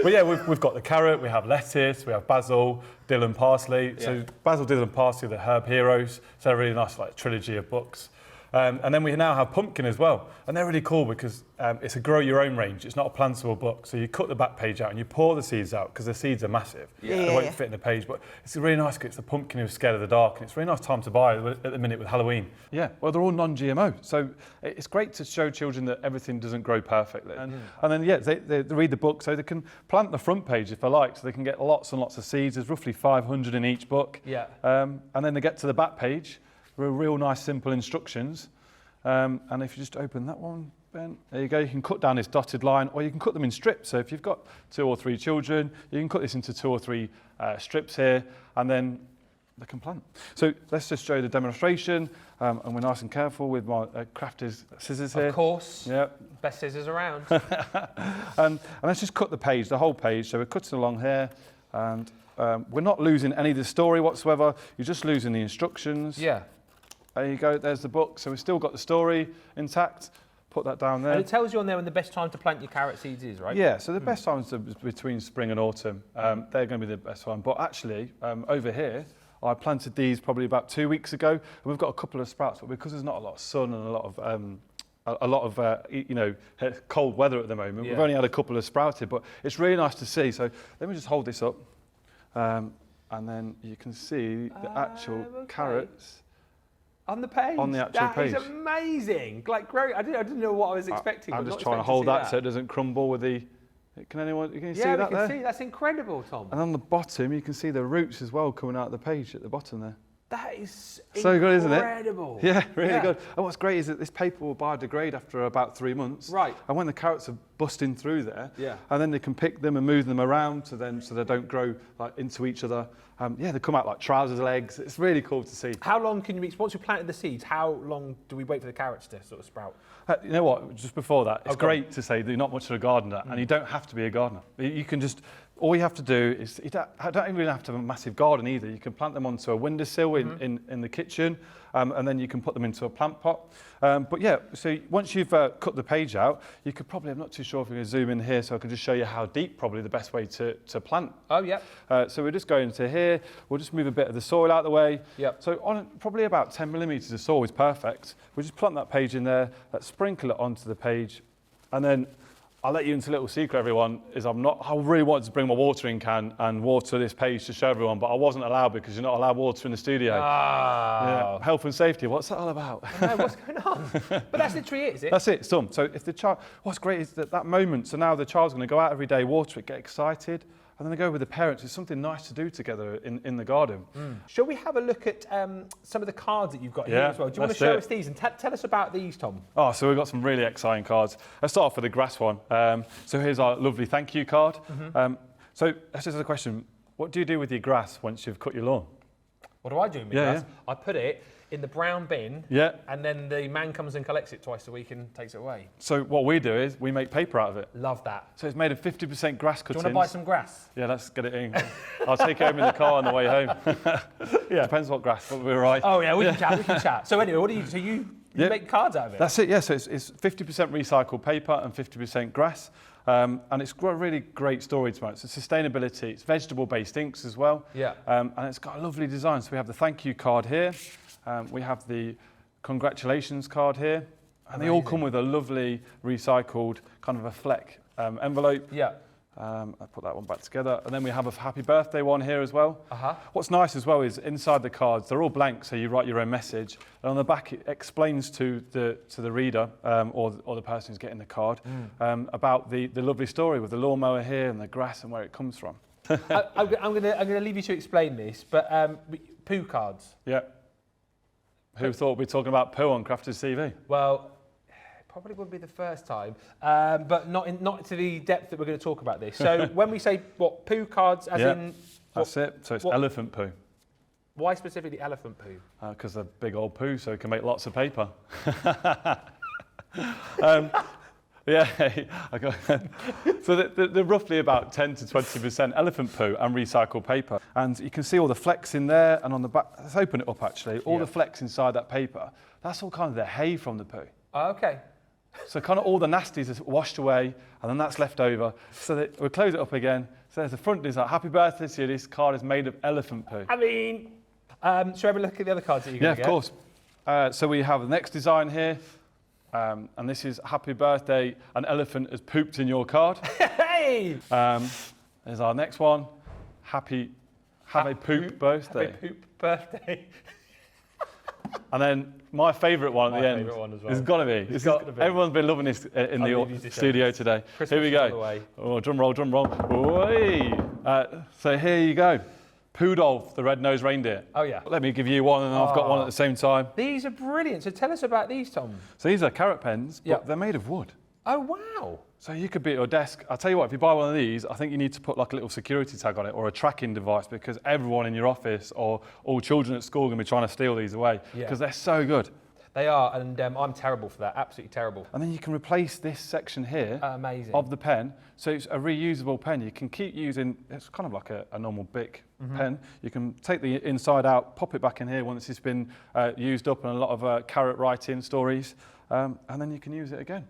But yeah, we've got the carrot, we have lettuce, we have basil, dill and parsley. Yeah. So basil, dill and parsley are the herb heroes. So they're a really nice like trilogy of books. And then we now have pumpkin as well. And they're really cool because it's a grow your own range. It's not a plantable book. So you cut the back page out and you pour the seeds out because the seeds are massive. They won't fit in the page. But it's really nice because it's a pumpkin who's scared of the dark. And it's a really nice time to buy at the minute with Halloween. Yeah, well, they're all non-GMO. So it's great to show children that everything doesn't grow perfectly. And then, yeah, they read the book so they can plant the front page if they like. So they can get lots and lots of seeds. There's roughly 500 in each book. Yeah. And then they get to the back page. Real nice simple instructions, and if you just open that one, Ben, there you go. You can cut down this dotted line, or you can cut them in strips. So if you've got 2 or 3 children, you can cut this into 2 or 3 strips here, and then they can plant. So let's just show you the demonstration, and we're nice and careful with my crafter's scissors here. Of course. Yeah. Best scissors around. And let's just cut the page, the whole page. So we're cutting along here, and we're not losing any of the story whatsoever. You're just losing the instructions. Yeah. There you go, there's the book. So we've still got the story intact. Put that down there. And it tells you on there when the best time to plant your carrot seeds is, right? Yeah, so the best times are between spring and autumn. They're going to be the best one. But actually, over here, I planted these probably about 2 weeks ago. And we've got a couple of sprouts, but because there's not a lot of sun and a lot of you know, cold weather at the moment, we've only had a couple of sprouted. But it's really nice to see. So let me just hold this up. And then you can see the actual carrots. On the page? On the actual page. That is amazing. Like, great. I didn't know what I was expecting. I'm just trying to hold that so it doesn't crumble with the... Can you see that there? Yeah, we can see. That's incredible, Tom. And on the bottom, you can see the roots as well coming out of the page at the bottom there. That is so good, isn't it? Incredible. Yeah, really good. And what's great is that this paper will biodegrade after about 3 months. Right. And when the carrots are busting through there, yeah, and then they can pick them and move them around so they don't grow like into each other. Yeah, they come out like trousers legs. It's really cool to see. How long can you once you've planted the seeds, how long do we wait for the carrots to sort of sprout? You know what, just before that, it's great to say that you're not much of a gardener, and you don't have to be a gardener. You can just, all you have to do is, I don't even have to have a massive garden either. You can plant them onto a windowsill in the kitchen, and then you can put them into a plant pot. But yeah, so once you've cut the page out, you could probably, I'm not too sure if we can zoom in here, so I can just show you how deep probably the best way to plant. Oh, yeah. So we're just going into here. We'll just move a bit of the soil out of the way. Yep. So on probably about 10 millimetres of soil is perfect. We'll just plant that page in there, let's sprinkle it onto the page, and then I'll let you into a little secret, everyone, is I really wanted to bring my watering can and water this page to show everyone, but I wasn't allowed because you're not allowed water in the studio. Oh. Yeah. Health and safety, what's that all about? I know, what's going on? But that's literally it, is it? That's it, it's done. So if the child, what's great is that moment, so now the child's going to go out every day, water it, get excited, and then they go with the parents. It's something nice to do together in the garden. Shall we have a look at some of the cards that you've got here as well? Do you want to show us these and tell us about these, Tom? Oh, so we've got some really exciting cards. Let's start off with the grass one. So here's our lovely thank you card. So let's just ask a question. What do you do with your grass once you've cut your lawn? What do I do with my grass? I put it in the brown bin, and then the man comes and collects it twice a week and takes it away. So what we do is we make paper out of it. Love that. So it's made of 50% grass cuttings. Do you want to buy some grass? Yeah, let's get it in. I'll take it home in the car on the way home. Yeah, depends what grass, but we're right. Oh yeah, we can chat. So anyway, what do you? So you make cards out of it? That's it. Yeah. So it's 50% recycled paper and 50% grass. And it's got a really great story to it. So sustainability, it's vegetable-based inks as well. Yeah. And it's got a lovely design. So we have the thank you card here. We have the congratulations card here. And they all come with a lovely recycled kind of a fleck envelope. Yeah. I'll put that one back together. And then we have a happy birthday one here as well. What's nice as well is inside the cards, they're all blank, so you write your own message. And on the back, it explains to the reader or the person who's getting the card about the lovely story with the lawnmower here and the grass and where it comes from. I'm going to leave you to explain this, but poo cards. Yeah. Who thought we'd be talking about poo on Crafters TV? Well, probably would be the first time, but not to the depth that we're going to talk about this. So when we say what poo cards, as in that's it. So it's elephant poo. Why specifically elephant poo? Because they're big old poo, so it can make lots of paper. Yeah, so they're roughly about 10 to 20% elephant poo and recycled paper. And you can see all the flecks in there, and on the back, let's open it up actually, all the flecks inside that paper, that's all kind of the hay from the poo. Oh, okay. So kind of all the nasties are washed away, and then that's left over. So that we'll close it up again. So there's the front design. Happy birthday to you. This card is made of elephant poo. I mean, shall we have a look at the other cards that you're going to get? Yeah, of course. So we have the next design here. And this is happy birthday, an elephant has pooped in your card. Hey! There's our next one. Have a poop birthday. Happy poop birthday. And then my favourite one at the end. My favourite one as well. It's got to be. Everyone's been loving this in the studio today. Christmas here we go. Oh, drum roll, drum roll. So here you go. Pudolf, the red-nosed reindeer. Oh, yeah. Let me give you one, and I've got one at the same time. These are brilliant. So tell us about these, Tom. So these are carrot pens, but they're made of wood. Oh, wow. So you could be at your desk. I'll tell you what, if you buy one of these, I think you need to put like a little security tag on it or a tracking device, because everyone in your office or all children at school are going to be trying to steal these away because they're so good. They are, and I'm terrible for that, absolutely terrible. And then you can replace this section here of the pen. So it's a reusable pen. You can keep using, it's kind of like a normal Bic pen. You can take the inside out, pop it back in here once it's been used up in a lot of carrot writing stories, and then you can use it again.